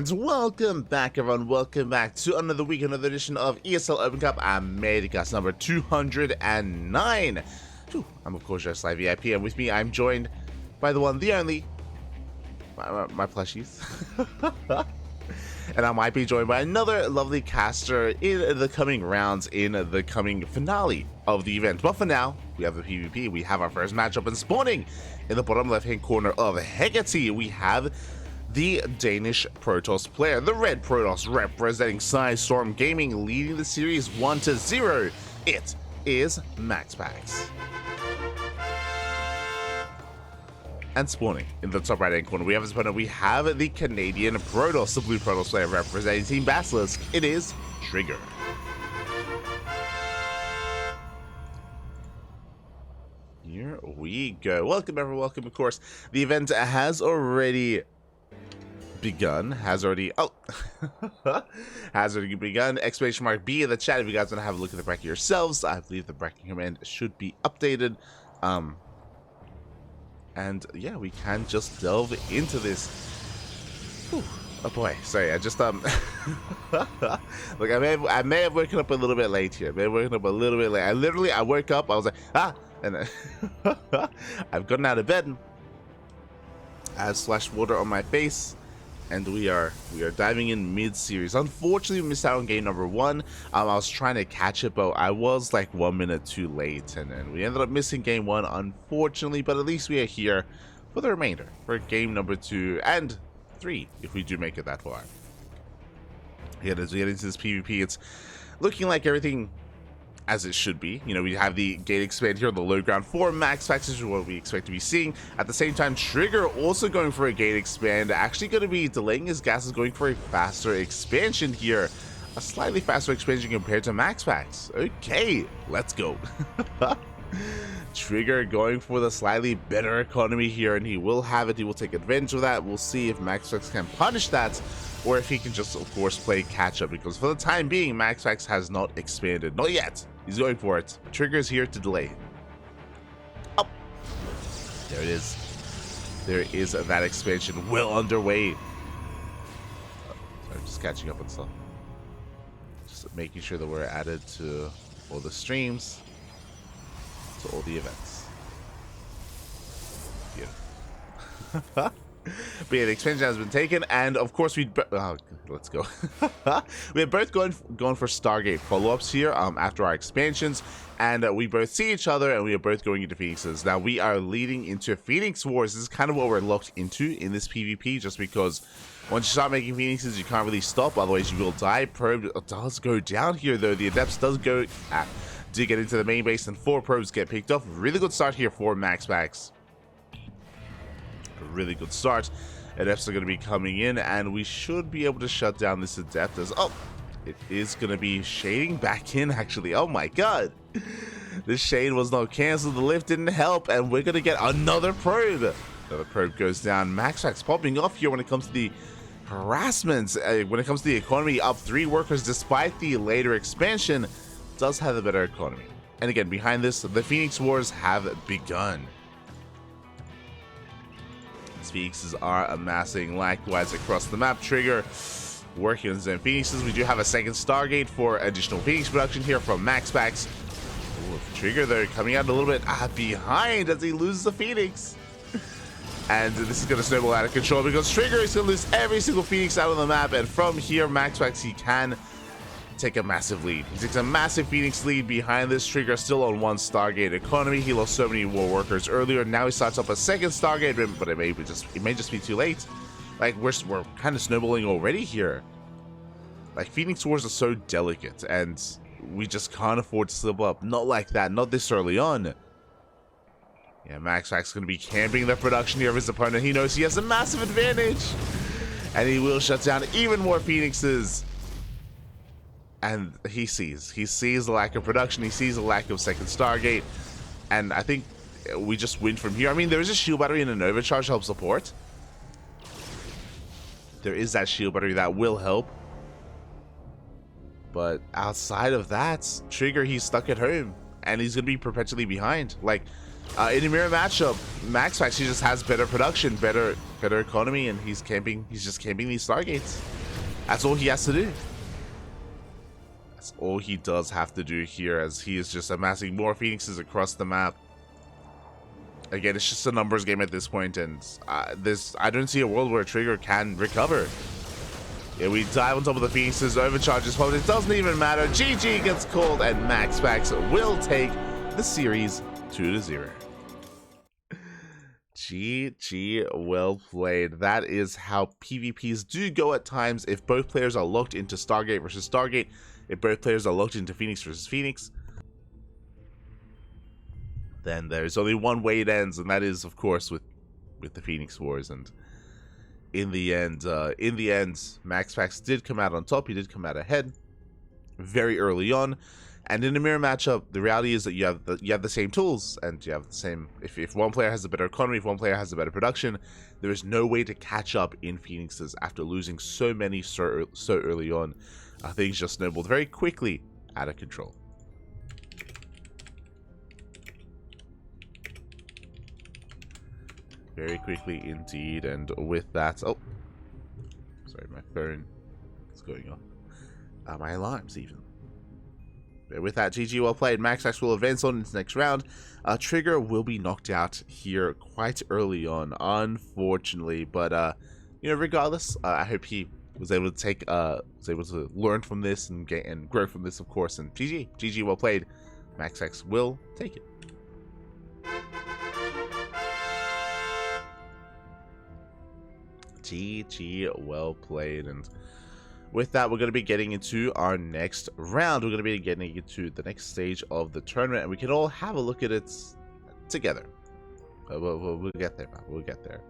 And welcome back, everyone. Welcome back to another week, another edition of ESL Open Cup Americas number 209. I'm of course just Live VIP, and with me I'm joined by the one, the only, my plushies. And I might be joined by another lovely caster in the coming rounds, in the coming finale of the event. But for now, we have the PvP. We have our first matchup, and spawning in the bottom left-hand corner of Hecate, we have the Danish Protoss player, the Red Protoss, representing Storm Gaming, leading the series 1-0. It is MaxPax. And spawning in the top right hand corner, we have his opponent. We have the Canadian Protoss, the blue Protoss player representing Team Basilisk. It is Trigger. Here we go. Welcome, everyone. Welcome, of course. The event has already begun. Has already begun. Exclamation mark B in the chat if you guys want to have a look at the bracket yourselves. I believe the bracket command should be updated. And yeah, we can just delve into this. Whew. Oh boy, sorry, I just look, I may have woken up a little bit late here. I woke up, I was like, and I've gotten out of bed. I have splashed water on my face, and we are diving in mid-series. Unfortunately, we missed out on game number 1. I was trying to catch it, but I was like 1 minute too late, and we ended up missing game 1, unfortunately. But at least we are here for the remainder, for game number 2 and 3, if we do make it that far. Yeah, as we get into this PvP, it's looking like everything as it should be. You know, we have the gate expand here on the low ground for MaxPax, is what we expect to be seeing. At the same time, Trigger also going for a gate expand, actually going to be delaying his gases, going for a faster expansion here. A slightly faster expansion compared to MaxPax. Okay, let's go. Trigger going for the slightly better economy here, and he will have it. He will take advantage of that. We'll see if MaxPax can punish that, or if he can just, of course, play catch up, because for the time being, MaxPax has not expanded. Not yet. He's going for it. Trigger is here to delay. Oh, there it is. There is that expansion well underway. Sorry, just catching up on stuff. Just making sure that we're added to all the streams, to all the events. Beautiful. But yeah, the expansion has been taken, and of course let's go. We have both gone for Stargate follow-ups here after our expansions, and we both see each other, and we are both going into Phoenixes. Now we are leading into Phoenix Wars. This is kind of what we're locked into in this PvP, just because once you start making Phoenixes, you can't really stop, otherwise you will die. Probe does go down here, though. The Adepts do get into the main base, and 4 probes get picked up. Really good start here for MaxPax. Really good start. Adepts are going to be coming in, and we should be able to shut down this Adept as it is going to be shading back in, actually. Oh my god, this shade was not cancelled, the lift didn't help, and we're going to get another probe. Another probe goes down. MaxPax popping off here when it comes to the harassment, when it comes to the economy, up 3 workers despite the later expansion. Does have a better economy. And again, behind this, the Phoenix Wars have begun. Phoenixes are amassing likewise across the map. Trigger working on his own Phoenixes. We do have a second Stargate for additional Phoenix production here from MaxPax. Trigger, though, coming out a little bit behind as he loses the Phoenix. And this is going to snowball out of control, because Trigger is going to lose every single Phoenix out on the map. And from here, MaxPax, he can take a massive lead. He takes a massive Phoenix lead behind this. Trigger still on 1 Stargate economy. He lost so many war workers earlier. Now he starts up a second Stargate, but it may just be too late. Like, we're kind of snowballing already here. Like, Phoenix Wars are so delicate, and we just can't afford to slip up. Not like that. Not this early on. Yeah, MaxPax is going to be camping the production here of his opponent. He knows he has a massive advantage, and he will shut down even more Phoenixes. And he sees the lack of production, he sees the lack of second Stargate, and I think we just win from here. I mean, there is a shield battery and an overcharge to help support. There is that shield battery that will help. But outside of that, Trigger, he's stuck at home, and he's going to be perpetually behind. Like, In a mirror matchup, MaxPax, he just has better production, better economy, and he's just camping these Stargates. That's all he has to do. That's all he does have to do here, as he is just amassing more Phoenixes across the map. Again, it's just a numbers game at this point, and I don't see a world where Trigger can recover. Yeah, we dive on top of the Phoenixes, overcharges, but it doesn't even matter. GG gets called, and MaxPax will take the series 2-0. GG, well played. That is how PvPs do go at times if both players are locked into Stargate versus Stargate, if both players are locked into Phoenix versus Phoenix. Then there's only one way it ends, and that is, of course, with the Phoenix Wars. And in the end, MaxPax did come out on top. He did come out ahead very early on. And in a mirror matchup, the reality is that you have the same tools, and you have the same. If one player has a better economy, if one player has a better production, there is no way to catch up in Phoenixes after losing so many so early on. Things just snowballed very quickly out of control. Very quickly indeed, and with that, oh, sorry, my phone is going off. My alarms even. But with that, GG, well played. MaxPax will advance on into the next round. Trigger will be knocked out here quite early on, unfortunately. But you know, regardless, I hope he was able to learn from this and grow from this, of course. And GG, well played. MaxPax will take it. GG, well played. And with that, we're going to be getting into our next round. We're going to be getting into the next stage of the tournament, and we can all have a look at it together. We'll get there, man. We'll get there.